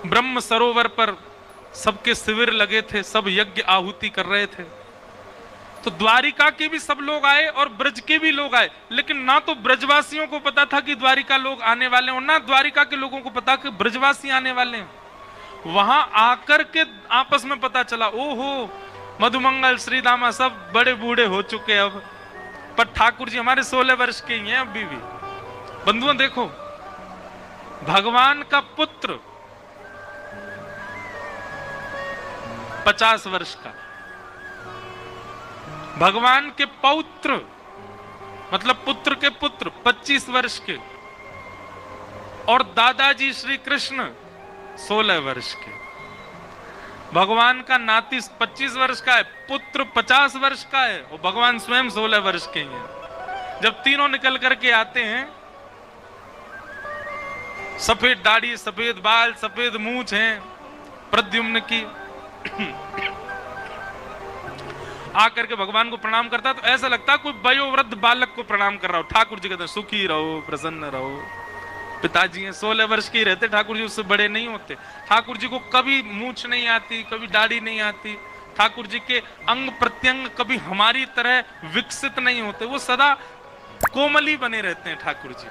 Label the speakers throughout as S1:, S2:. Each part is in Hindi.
S1: ब्रह्म सरोवर पर सबके शिविर लगे थे, सब यज्ञ आहुति कर रहे थे। तो द्वारिका के भी सब लोग आए और ब्रज के भी लोग आए, लेकिन ना तो ब्रजवासियों को पता था कि द्वारिका लोग आने वाले हैं और ना द्वारिका के लोगों को पता कि ब्रजवासी आने वाले हैं। वहां आकर के आपस में पता चला, ओहो मधुमंगल श्रीदामा सब बड़े बूढ़े हो चुके हैं अब, पर ठाकुर जी हमारे 16 वर्ष के ही हैं अभी भी। बंधुओं देखो, भगवान का पुत्र 50 वर्ष का, भगवान के पौत्र मतलब पुत्र के पुत्र 25 वर्ष के, और दादाजी श्री कृष्ण 16 वर्ष के। भगवान का नाती 25 वर्ष का है, पुत्र 50 वर्ष का है और भगवान स्वयं 16 वर्ष के हैं। जब तीनों निकल करके आते हैं, सफेद दाढ़ी, सफेद बाल, सफेद मूंछ है प्रद्युम्न की, आकर के भगवान को प्रणाम करता तो ऐसा लगता कोई वयोवृद्ध बालक को प्रणाम कर रहा हो। ठाकुर जी कहते हैं सुखी रहो, प्रसन्न रहो। पिताजी हैं, 16 वर्ष के ही रहते, ठाकुर जी उससे बड़े नहीं होते। ठाकुर जी को कभी मूंछ नहीं आती, कभी दाढ़ी नहीं आती। ठाकुर जी के अंग प्रत्यंग कभी हमारी तरह विकसित नहीं होते, वो सदा कोमली बने रहते हैं ठाकुर जी।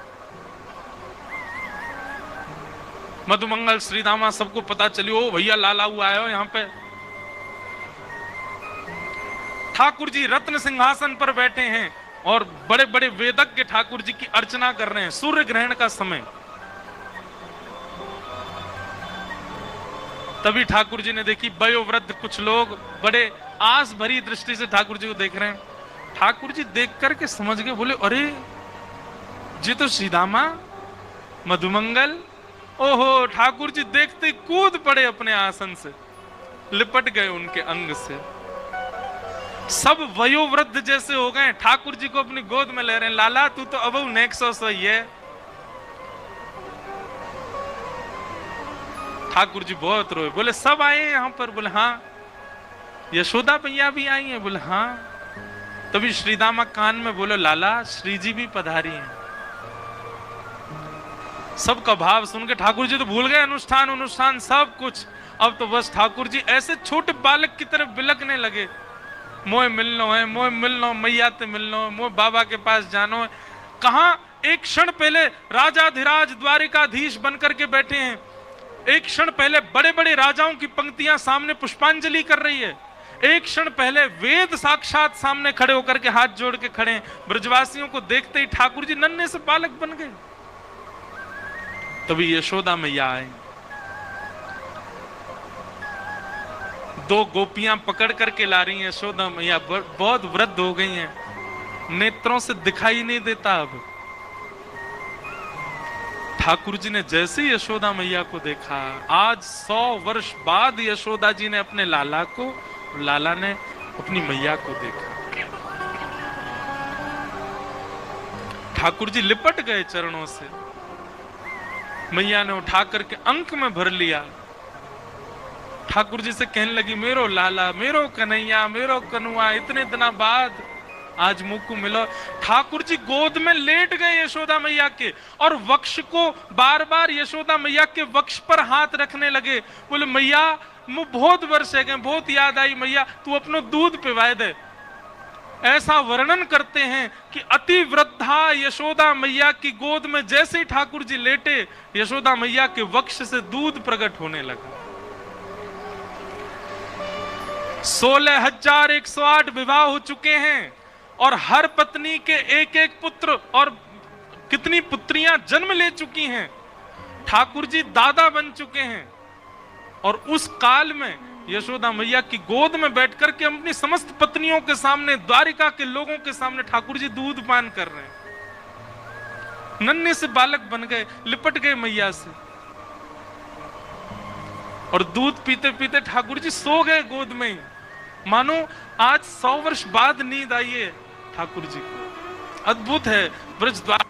S1: मधुमंगल श्रीदामा सबको पता चली, ओ भैया लाला हुआ है यहाँ पे। ठाकुर जी रत्न सिंहासन पर बैठे हैं और बड़े बड़े वेदज्ञ ठाकुर जी की अर्चना कर रहे हैं। सूर्य ग्रहण का समय, तभी ठाकुर जी ने देखी वयोवृद्ध कुछ लोग बड़े आस भरी दृष्टि से ठाकुर जी को देख रहे हैं। ठाकुर जी देख करके समझ गए, बोले अरे जी तो श्रीदामा मधुमंगल। ओहो, ठाकुर जी देखते कूद पड़े अपने आसन से, लिपट गए उनके अंग से, सब वयोवृद्ध जैसे हो गए। ठाकुर जी को अपनी गोद में ले रहे हैं, लाला तू तो अब नेक्सो सही है। ठाकुर जी बहुत रोए, बोले सब आए हैं यहाँ पर? बोले हाँ। यशोदा मैया भी आई हैं? बोले हाँ। तभी श्रीदामा कान में बोले, लाला श्री जी भी पधारी हैं। सबका भाव सुन के ठाकुर जी तो भूल गए अनुष्ठान सब कुछ। अब तो बस ठाकुर जी ऐसे छोटे बालक की तरह बिलकने लगे, मोए मिलनो है, मोए मिलनो, मैया ते मिलनो, मोए बाबा के पास जानो है। कहां एक क्षण पहले राजाधिराज द्वारिकाधीश बनकर के बैठे हैं, एक क्षण पहले बड़े बड़े राजाओं की पंक्तियां सामने पुष्पांजलि कर रही है, एक क्षण पहले वेद साक्षात सामने खड़े होकर के हाथ जोड़ के खड़े हैं। ब्रजवासियों को देखते ही ठाकुर जी नन्हे से बालक बन गए। तभी यशोदा मैया आई, 2 गोपियां पकड़ करके ला रही हैं। यशोदा मैया बहुत वृद्ध हो गई हैं, नेत्रों से दिखाई नहीं देता अब। ठाकुर जी ने जैसे ही यशोदा मैया को देखा, आज 100 वर्ष बाद यशोदा जी ने अपने लाला को, लाला ने अपनी मैया को देखा। ठाकुर जी लिपट गए चरणों से, मैया ने उठा करके अंक में भर लिया। ठाकुर जी से कहने लगी, मेरो लाला, मेरो कन्हैया, मेरो कनुआ, इतने दिनों बाद आज मुंह को मिलो। ठाकुर जी गोद में लेट गए यशोदा मैया के और वक्ष को बार बार यशोदा मैया के वक्ष पर हाथ रखने लगे। बोले मैया मुझे बहुत वर्ष है गए, बहुत याद आई मैया, तू अपनो दूध पिवाए दे। ऐसा वर्णन करते हैं कि अति वृद्धा यशोदा मैया की गोद में जैसे ही ठाकुर जी लेटे, यशोदा मैया के वक्ष से दूध प्रकट होने लगा। 16,108 विवाह हो चुके हैं और हर पत्नी के एक एक पुत्र और कितनी पुत्रियां जन्म ले चुकी हैं। ठाकुर जी दादा बन चुके हैं और उस काल में यशोदा मैया की गोद में बैठकर के अपनी समस्त पत्नियों के सामने, द्वारिका के लोगों के सामने ठाकुर जी दूध पान कर रहे हैं। नन्हे से बालक बन गए, लिपट गए मैया से और दूध पीते पीते ठाकुर जी सो गए गोद में ही, मानो आज 100 वर्ष बाद नींद आई है ठाकुर जी को। अद्भुत है ब्रज द्वार।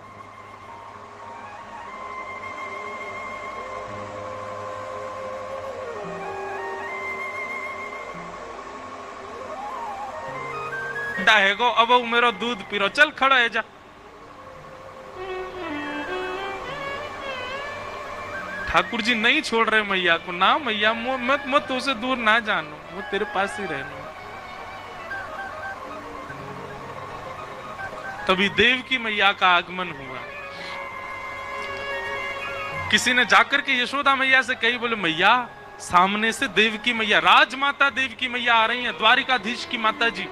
S1: है गो अब मेरो दूध पीरो, चल खड़ा है जा। ठाकुर जी नहीं छोड़ रहे मैया को। ना मैया, मैं तो उसे दूर ना जानू, वो तेरे पास ही रहना। तभी देव की मैया का आगमन हुआ। किसी ने जाकर के यशोदा मैया से कही, बोले मैया सामने से देव की मैया, राजमाता देव की मैया आ रही हैं, द्वारिकाधीश की माता जी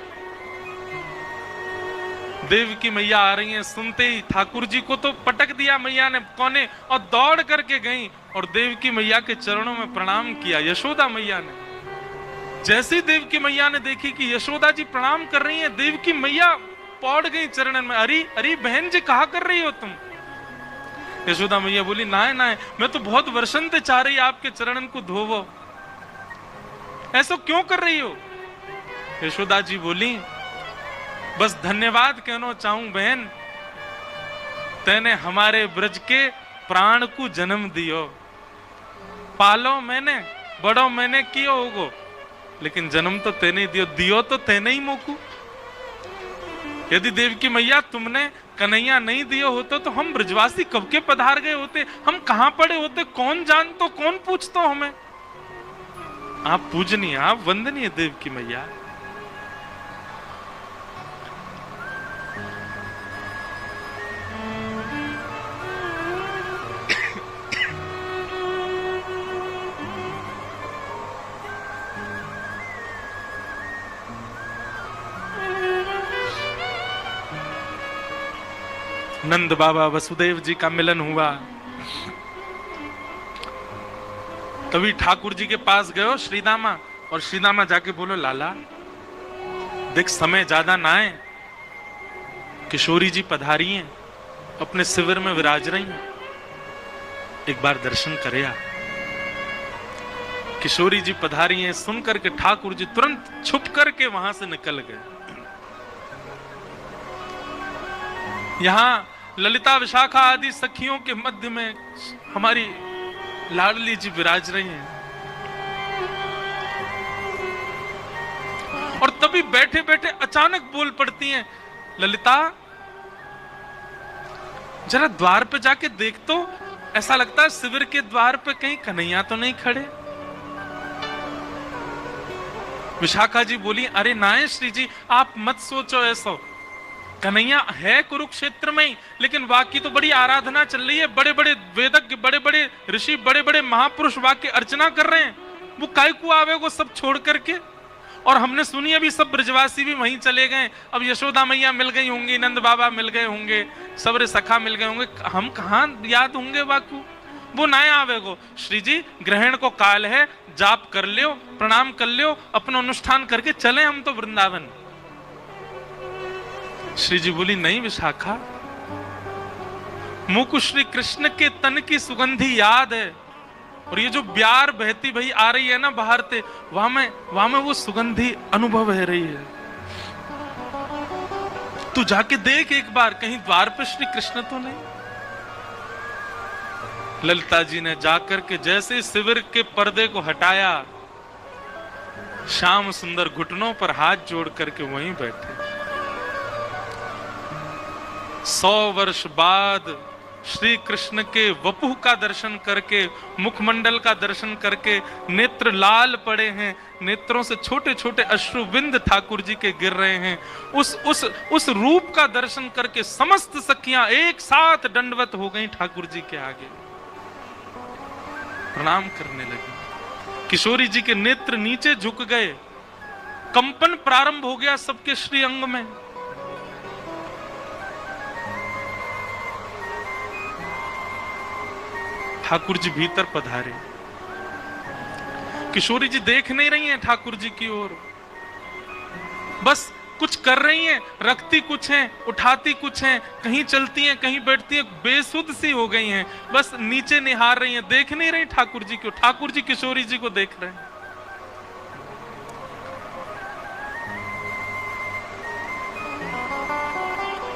S1: देव की मैया आ रही हैं। सुनते ही ठाकुर जी को तो पटक दिया मैया ने कोने, और दौड़ करके गई और देव की मैया के चरणों में प्रणाम किया। यशोदा मैया ने जैसे देव की मैया ने देखी कि यशोदा जी प्रणाम कर रही हैं, देव की मैया पौड़ गई चरणन में। अरे अरे बहन जी, कहा कर रही हो तुम? यशोदा मैया बोली, ना ना, मैं तो बहुत वर्षन से चाह रही आपके चरणन को धोवो, ऐसा क्यों कर रही हो? यशोदा जी बोली, बस धन्यवाद कहना चाहूं बहन, तेने हमारे ब्रज के प्राण को जन्म दियो। पालो मैंने, बड़ो मैंने कियो होगो, लेकिन जन्म तो तेने दियो, दियो तो तेने ही मोकू। यदि देव की मैया तुमने कन्हैया नहीं दियो होतो तो हम ब्रजवासी कब के पधार गए होते, हम कहां पड़े होते, कौन जानतो, कौन पूछतो हमें। आप पूजनीय, आप वंदनीय देव की मैया। नंद बाबा वसुदेव जी का मिलन हुआ। तभी ठाकुर जी के पास गयो श्रीदामा, और श्रीदामा जाके बोलो, लाला देख समय ज्यादा ना है, किशोरी जी पधारी हैं, अपने शिविर में विराज रही हैं, एक बार दर्शन करे। किशोरी जी पधारी हैं सुन करके ठाकुर जी तुरंत छुप करके वहां से निकल गए। यहां ललिता विशाखा आदि सखियों के मध्य में हमारी लाडली जी विराज रही हैं, और तभी बैठे बैठे अचानक बोल पड़ती हैं, ललिता जरा द्वार पे जाके देख तो, ऐसा लगता है शिविर के द्वार पे कहीं कन्हैया तो नहीं खड़े। विशाखा जी बोली, अरे नाय श्री जी, आप मत सोचो ऐसा, कन्हैया है कुरुक्षेत्र में ही, लेकिन वाकी तो बड़ी आराधना चल रही है, बड़े बड़े वेदज्ञ, बड़े बड़े ऋषि, बड़े बड़े महापुरुष वाक्य अर्चना कर रहे हैं, वो काय को आवे वो सब छोड़ करके। और हमने सुनी अभी सब ब्रजवासी भी वहीं चले गए, अब यशोदा मैया मिल गई होंगी, नंद बाबा मिल गए होंगे, सबरे सखा मिल गए होंगे, हम कहां याद होंगे वाकू, वो ना आवे गो। श्री जी ग्रहण को काल है, जाप कर लियो, प्रणाम कर लियो, अपना अनुष्ठान करके चले हम तो वृंदावन। श्री जी बोली, नहीं विशाखा, मुझको श्री कृष्ण के तन की सुगंधी याद है, और ये जो ब्यार बहती भई आ रही है ना बाहर से, वहां में वो सुगंधी अनुभव है रही है। तू जाके देख एक बार, कहीं द्वार पे श्री कृष्ण तो नहीं। ललिता जी ने जाकर के जैसे शिविर के पर्दे को हटाया, श्याम सुंदर घुटनों पर हाथ जोड़ करके वहीं बैठे। 100 वर्ष बाद श्री कृष्ण के वपुः का दर्शन करके, मुखमंडल का दर्शन करके नेत्र लाल पड़े हैं, नेत्रों से छोटे छोटे अश्रु बिंद ठाकुर जी के गिर रहे हैं। उस रूप का दर्शन करके समस्त सखियां एक साथ दंडवत हो गई ठाकुर जी के आगे, प्रणाम करने लगी। किशोरी जी के नेत्र नीचे झुक गए, कंपन प्रारंभ हो गया सबके श्री अंग में। ठाकुर जी भीतर पधारे। किशोरी जी देख नहीं रही हैं ठाकुर जी की ओर, बस कुछ कर रही हैं, रखती कुछ हैं, उठाती कुछ हैं, कहीं चलती हैं, कहीं बैठती हैं, बेसुध सी हो गई हैं, बस नीचे निहार रही हैं, देख नहीं रही ठाकुर जी को। ठाकुर जी किशोरी जी को देख रहे हैं।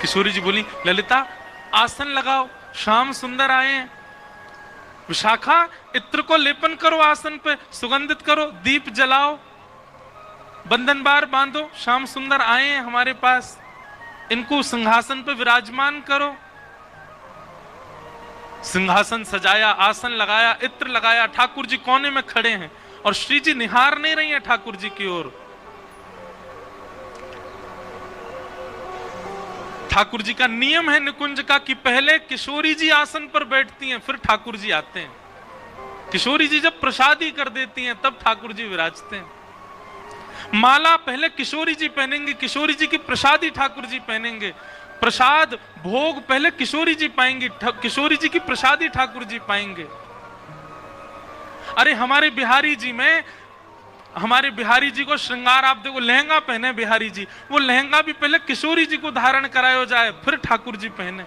S1: किशोरी जी बोली, ललिता आसन लगाओ, श्याम सुंदर आए हैं। विशाखा इत्र को लेपन करो, आसन पे सुगंधित करो, दीप जलाओ, बंधन बार बांधो, श्याम सुंदर आए हैं हमारे पास, इनको सिंहासन पे विराजमान करो। सिंहासन सजाया, आसन लगाया, इत्र लगाया, ठाकुर जी कोने में खड़े हैं और श्री जी निहार नहीं रही हैं ठाकुर जी की ओर। ठाकुर जी का नियम है निकुंज का कि पहले किशोरी जी आसन पर बैठती हैं, फिर ठाकुर जी आते हैं। किशोरी जी जब प्रसादी कर देती हैं तब ठाकुर जी विराजते हैं। माला पहले किशोरी जी पहनेंगे, किशोरी जी की प्रसादी ठाकुर जी पहनेंगे। प्रसाद भोग पहले किशोरी जी पाएंगे, किशोरी जी की प्रसादी ठाकुर जी पाएंगे। अरे हमारे बिहारी जी को श्रृंगार, आप देखो लहंगा पहने बिहारी जी, वो लहंगा भी पहले किशोरी जी को धारण कराया जाए, फिर ठाकुर जी पहने,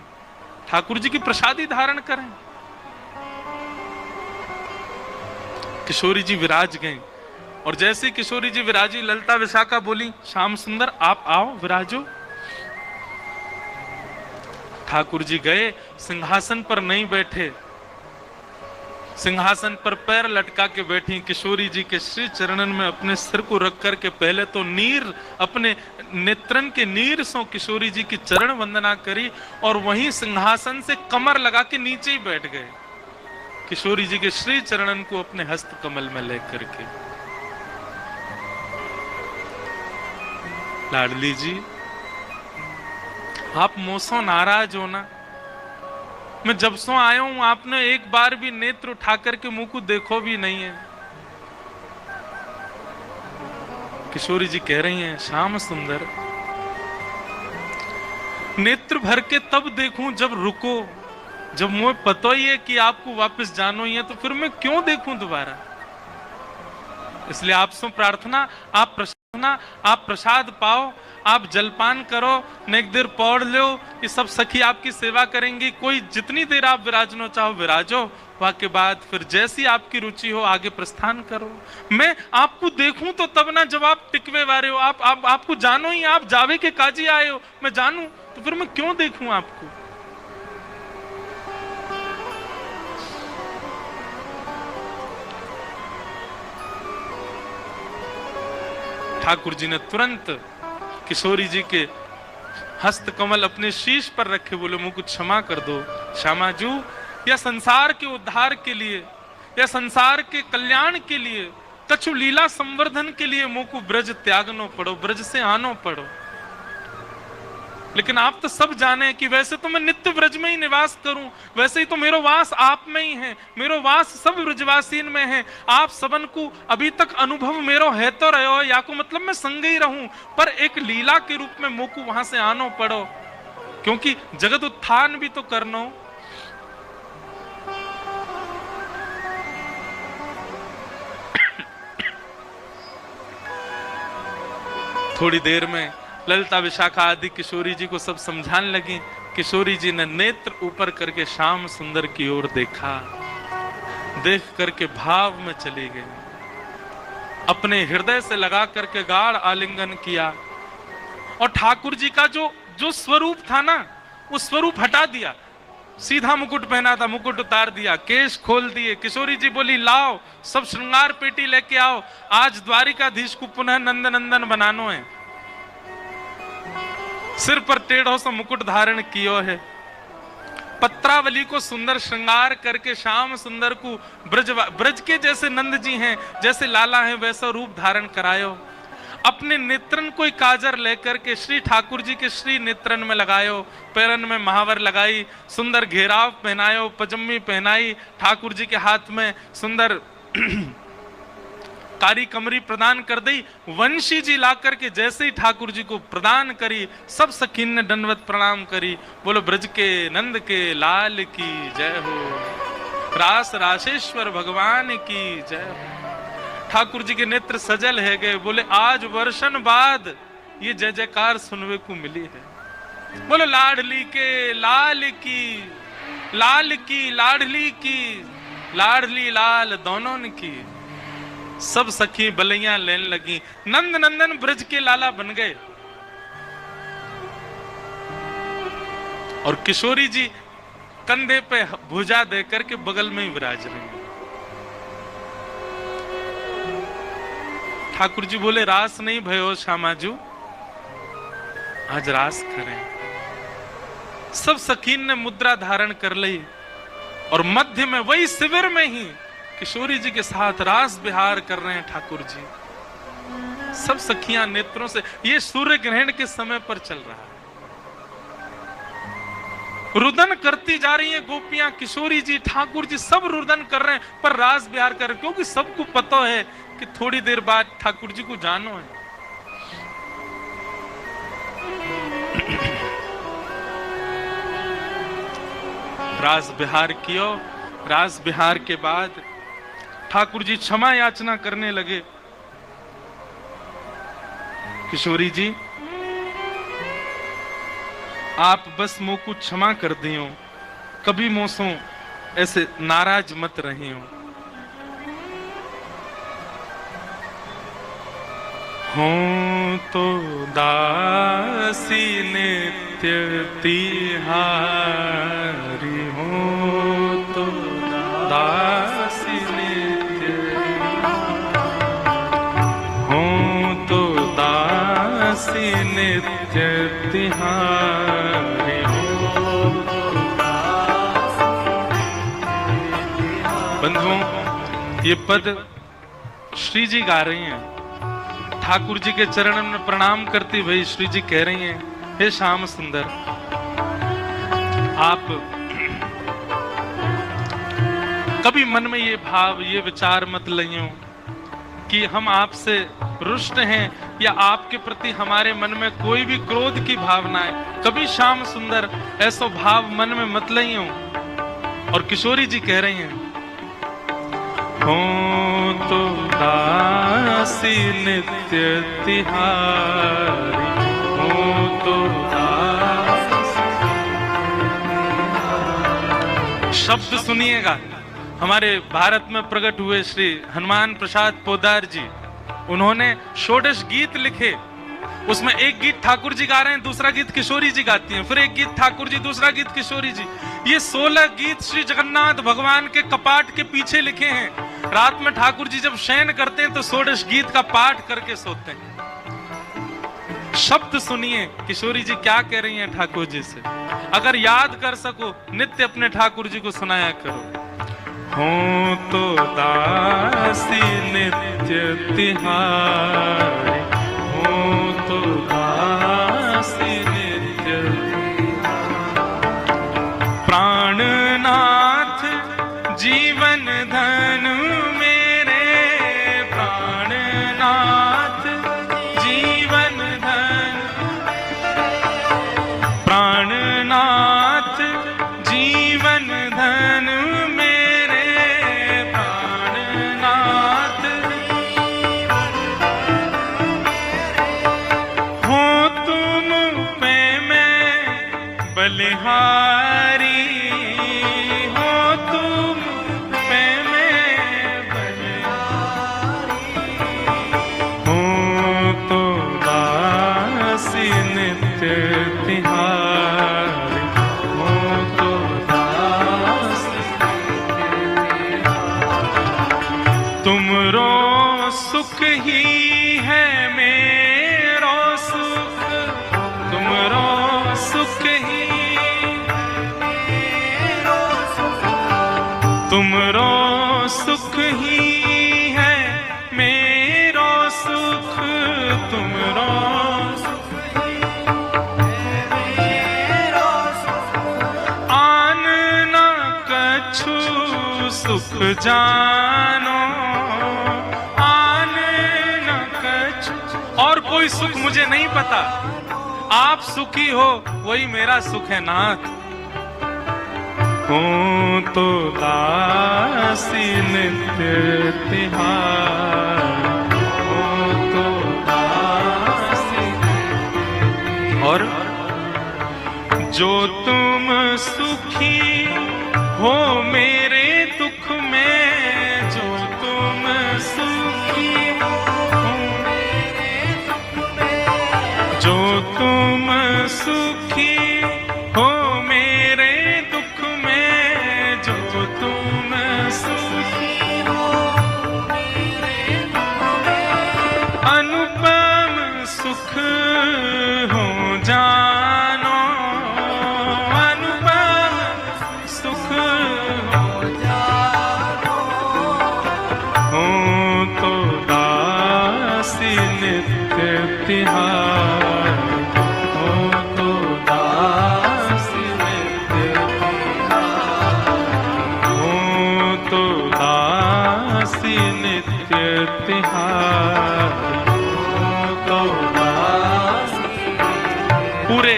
S1: ठाकुर जी की प्रसादी धारण करें। किशोरी जी विराज गए और जैसे किशोरी जी विराजी, ललिता विशाखा बोली, श्याम सुंदर आप आओ विराजो। ठाकुर जी गए, सिंहासन पर नहीं बैठे, सिंहासन पर पैर लटका के बैठी किशोरी जी के श्री चरणन में अपने सिर को रख करके पहले तो नीर, अपने नेत्रन के नीर से किशोरी जी की चरण वंदना करी और वहीं सिंहासन से कमर लगा के नीचे ही बैठ गए, किशोरी जी के श्री चरणन को अपने हस्त कमल में लेकर के। लाडली जी आप मुझसे नाराज हो ना, मैं जब से आया हूं आपने एक बार भी नेत्र उठा करके मुंह को देखो भी नहीं है। किशोरी जी कह रही हैं, श्याम सुंदर नेत्र भर के तब देखूं जब रुको, जब मुझे पता ही है कि आपको वापस जाना ही है तो फिर मैं क्यों देखूं दोबारा। इसलिए आपसे प्रार्थना, आप प्रसाद पाओ, आप जलपान करो, नेक देर पौड़ लो, ये सब सखी आपकी सेवा करेंगी। कोई जितनी देर आप विराजनो चाहो विराजो, वहां के बाद फिर जैसी आपकी रुचि हो आगे प्रस्थान करो। मैं आपको देखूं तो तब ना जब आप टिकवे वाले हो, आपको जानो ही, आप जावे के काजी आए हो, मैं जानू तो फिर मैं क्यों देखूं आपको। ठाकुर जी ने तुरंत किशोरी जी के हस्त कमल अपने शीश पर रखे, बोले मुझको क्षमा कर दो श्यामाजू, या संसार के उद्धार के लिए, या संसार के कल्याण के लिए, कछु लीला संवर्धन के लिए मुझको ब्रज त्यागनो पड़ो, ब्रज से आनो पड़ो। लेकिन आप तो सब जाने कि वैसे तो मैं नित्य ब्रज में ही निवास करूं, वैसे ही तो मेरो वास आप में ही है, मेरो वास सब ब्रजवासीन में है। आप सबन को अभी तक अनुभव मेरो है तो रहो, या को मतलब मैं संग ही रहूं, पर एक लीला के रूप में मुझको वहां से आनो पड़ो, क्योंकि जगत उत्थान भी तो करनो। थोड़ी देर में ललिता विशाखा आदि किशोरी जी को सब समझाने लगी। किशोरी जी ने नेत्र ऊपर करके श्याम सुंदर की ओर देखा, देख करके भाव में चली गई, अपने हृदय से लगा करके गाढ़ आलिंगन किया और ठाकुर जी का जो स्वरूप था ना, वो स्वरूप हटा दिया। सीधा मुकुट पहना था, मुकुट उतार दिया, केश खोल दिए। किशोरी जी बोली लाओ सब श्रृंगार पेटी लेके आओ, आज द्वारिकाधीश को पुनः नंद नंदन बनानो है। सिर पर टेढ़ों से मुकुट धारण कियो है, पत्रावली को सुंदर श्रृंगार करके श्याम सुंदर को ब्रज के जैसे नंद जी हैं, जैसे लाला हैं, वैसा रूप धारण करायो। अपने नेत्रन कोई काजर लेकर के श्री ठाकुर जी के श्री नेत्रन में लगायो, पैरन में महावर लगाई, सुंदर घेराव पहनायो, पजम्मी पहनाई, ठाकुर जी के हाथ में सुंदर कारी कमरी प्रदान कर दी। वंशी जी ला करके जैसे ही ठाकुर जी को प्रदान करी, सब सखीन ने दंडवत प्रणाम करी। बोलो ब्रज के नंद के लाल की जय हो, रास राशेश्वर भगवान की जय हो। ठाकुर जी के नेत्र सजल है गए, बोले आज वर्षन बाद ये जय जयकार सुनने को मिली है। बोलो लाडली के लाल की, लाल की लाडली की, लाडली लाल दोनों की। सब सखी बलैया लेने लगी, नंद नंदन ब्रज के लाला बन गए। और किशोरी जी कंधे पे भुजा देकर के बगल में ही विराज रहे। ठाकुर जी बोले रास नहीं भयो श्यामाजू, आज रास करें। सब सखीन ने मुद्रा धारण कर ली, और मध्य में वही शिविर में ही किशोरी जी के साथ रास विहार कर रहे हैं ठाकुर जी। सब सखियां नेत्रों से, ये सूर्य ग्रहण के समय पर चल रहा है। रुदन करती जा रही हैं गोपियां, किशोरी जी ठाकुर जी सब रुदन कर रहे हैं, पर रास विहार कर रहे हैं, क्योंकि सबको पता है कि थोड़ी देर बाद ठाकुर जी को जानो है। रास विहार कियो। रास विहार के बाद ठाकुर जी क्षमा याचना करने लगे। किशोरी जी आप बस मुझ को क्षमा कर दियो, कभी मोसो ऐसे नाराज मत रही हो। तो दासी नित्य तिहारी, हो तो दासी नित्य, हो तो दासी नित्य तिहारी। बंधुओं, ये पद श्री जी गा रही हैं। ठाकुर जी के चरण में प्रणाम करती हुई श्री जी कह रही हैं, हे श्याम सुंदर, आप कभी मन में ये भाव, ये विचार मत लाइयो कि हम आपसे रुष्ट हैं या आपके प्रति हमारे मन में कोई भी क्रोध की भावना है। कभी श्याम सुंदर ऐसा भाव मन में मत लाइयो। और किशोरी जी कह रही हैं, हो तो दासी नित्य तिहारी, हो तो दासी। शब्द सुनिएगा, हमारे भारत में प्रकट हुए श्री हनुमान प्रसाद पोद्दार जी, उन्होंने षोडश गीत लिखे। उसमें एक गीत ठाकुर जी गा रहे हैं, दूसरा गीत किशोरी जी गाती हैं, फिर एक गीत ठाकुर जी, दूसरा गीत किशोरी जी। ये 16 गीत श्री जगन्नाथ भगवान के कपाट के पीछे लिखे हैं। रात में ठाकुर जी जब शयन करते हैं तो षोडश गीत का पाठ करके सोते हैं। शब्द सुनिए, किशोरी जी क्या कह रही हैं ठाकुर जी से। अगर याद कर सको, नित्य अपने ठाकुर जी को सुनाया करो। हो तो दासी नित्य तिहारी, हो तो दासी नित्य, प्राणनाथ जीवन धन मेरे, प्राणनाथ जीवन धन, प्राणनाथ जीवन धन मेरे, प्राणनाथ हो तुम पे मैं बलिहारी, तुमरो सुख ही है मेरो सुख, तुमरो सुख ही, तुमरो सुख ही है मेरो सुख, तुमरो आन न कछु सुख जानो, और कोई सुख मुझे नहीं पता, आप सुखी हो वही मेरा सुख है नाथ। हो तो दासी नित्य तिहारी, हो तो दासी, और जो तुम सुखी हो मेरे दुख में, जो तुम सुखी हो, जो तुम सुखी हो मेरे दुख में, जो तुम सुखी हो मेरे दुख में, अनुपम सुख हो जानो, अनुपम सुख हो तिहारी, हो तो दासी नित्य तिहारी, हो तो दासी नित्य तिहारी, हो तो दासी। पूरे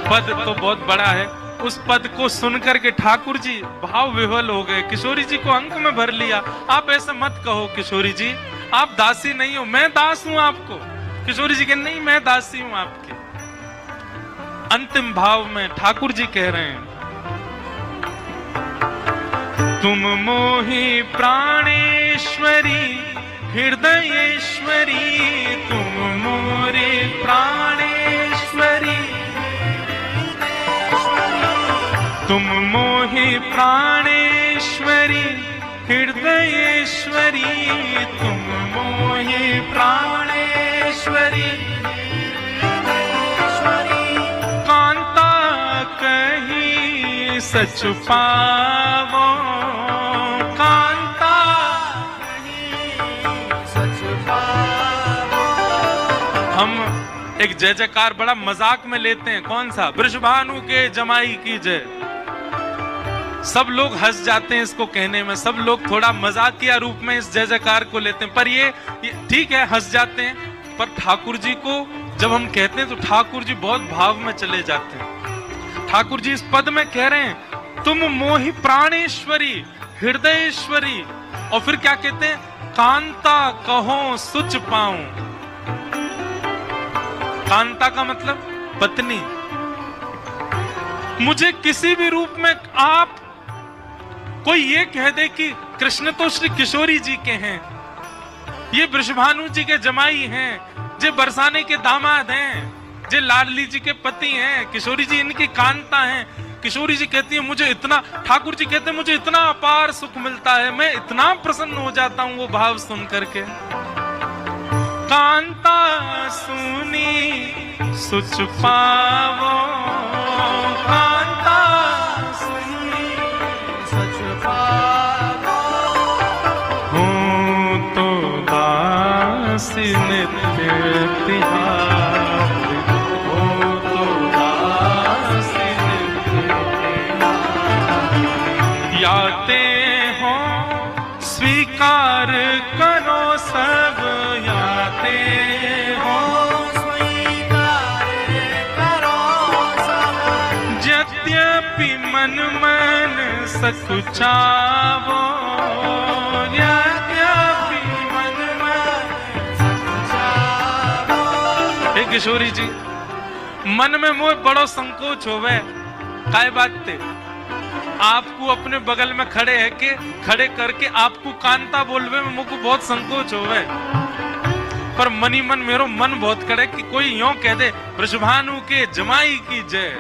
S1: पद तो बहुत बड़ा है, उस पद को सुनकर के ठाकुर जी भाव विह्वल हो गए। किशोरी जी को अंक में भर लिया। आप ऐसा मत कहो किशोरी जी, आप दासी नहीं हो, मैं दास हूं आपको। किशोरी जी के नहीं, मैं दासी हूं आपके। अंतिम भाव में ठाकुर जी कह रहे हैं, तुम मोहि प्राणेश्वरी हृदयेश्वरी, तुम मोरे प्राणेश्वरी, तुम मोहि प्राणेश्वरी हृदयेश्वरी, तुम मोहि प्राणेश्वरी, कांता कही सच पावो, कांता कही सच पावो। हम एक जय जयकार बड़ा मजाक में लेते हैं, कौन सा? वृषभानु के जमाई की जय। सब लोग हंस जाते हैं इसको कहने में, सब लोग थोड़ा मजाकिया रूप में इस जय जयकार को लेते हैं, पर ये ठीक है, हंस जाते हैं। पर ठाकुर जी को जब हम कहते हैं तो ठाकुर जी बहुत भाव में चले जाते हैं। ठाकुर जी इस पद में कह रहे हैं, तुम मोहि प्राणेश्वरी हृदयेश्वरी, और फिर क्या कहते हैं? कांता कहो सुच पाऊं। कांता का मतलब पत्नी। मुझे किसी भी रूप में आप, कोई ये कह दे कि कृष्ण तो श्री किशोरी जी के हैं, ये वृषभानु जी के जमाई हैं, जे बरसाने के दामाद हैं, जे लाडली जी के पति हैं, किशोरी जी इनकी कांता हैं। किशोरी जी कहती है मुझे इतना, ठाकुर जी कहते हैं मुझे इतना अपार सुख मिलता है, मैं इतना प्रसन्न हो जाता हूं वो भाव सुन करके। कांता सुनी सुच पावो, कांता सुनी सुच पावो, हो तो दासी नित्य तिहारी, हो तो दासी नित्य तिहारी। याते हो स्वीकार करो सब, याते हो मन मन सकुचावो, यद्यपि मन मन सकुचावो। हे किशोरी जी, मन में मोह बड़ो संकोच होवे, काय बात ते? आपको अपने बगल में खड़े करके आपको कांता बोलवे में मुझको बहुत संकोच होवे, पर मनी मन मेरो मन बहुत करे कि कोई यूं कह दे वृषभानु के जमाई की जय,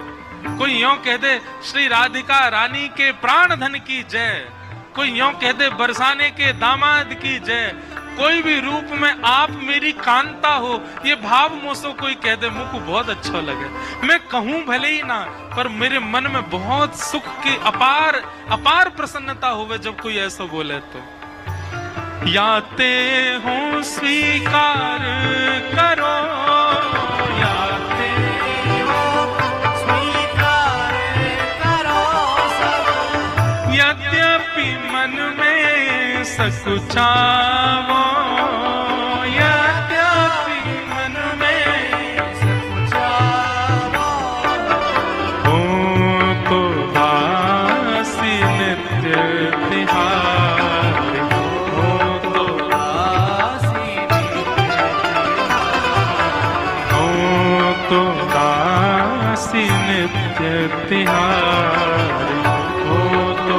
S1: कोई यूं कह दे श्री राधिका रानी के प्राण धन की जय, कोई यूं कह दे बरसाने के दामाद की जय। कोई भी रूप में आप मेरी कांता हो, ये भाव मुझसे कोई कह दे, मुझको बहुत अच्छा लगे। मैं कहूं भले ही ना, पर मेरे मन में बहुत सुख की अपार प्रसन्नता होवे जब कोई ऐसा बोले तो। याते हो स्वीकार करो, याते हो स्वीकार करो सब, यद्यपि मन में सकुचावो, यद्यपि मन में सकुचावो, हो तो दासी नित्य तिहारी, हो तो दासी हो तो दासी नित्य तिहारी, हो तो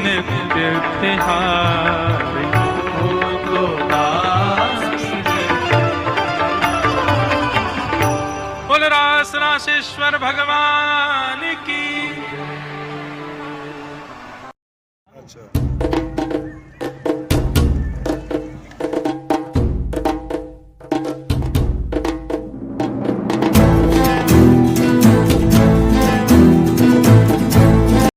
S1: नित्य तिहारी, हो तो दासी। बोल रासेश्वर भगवान की।
S2: अच्छा।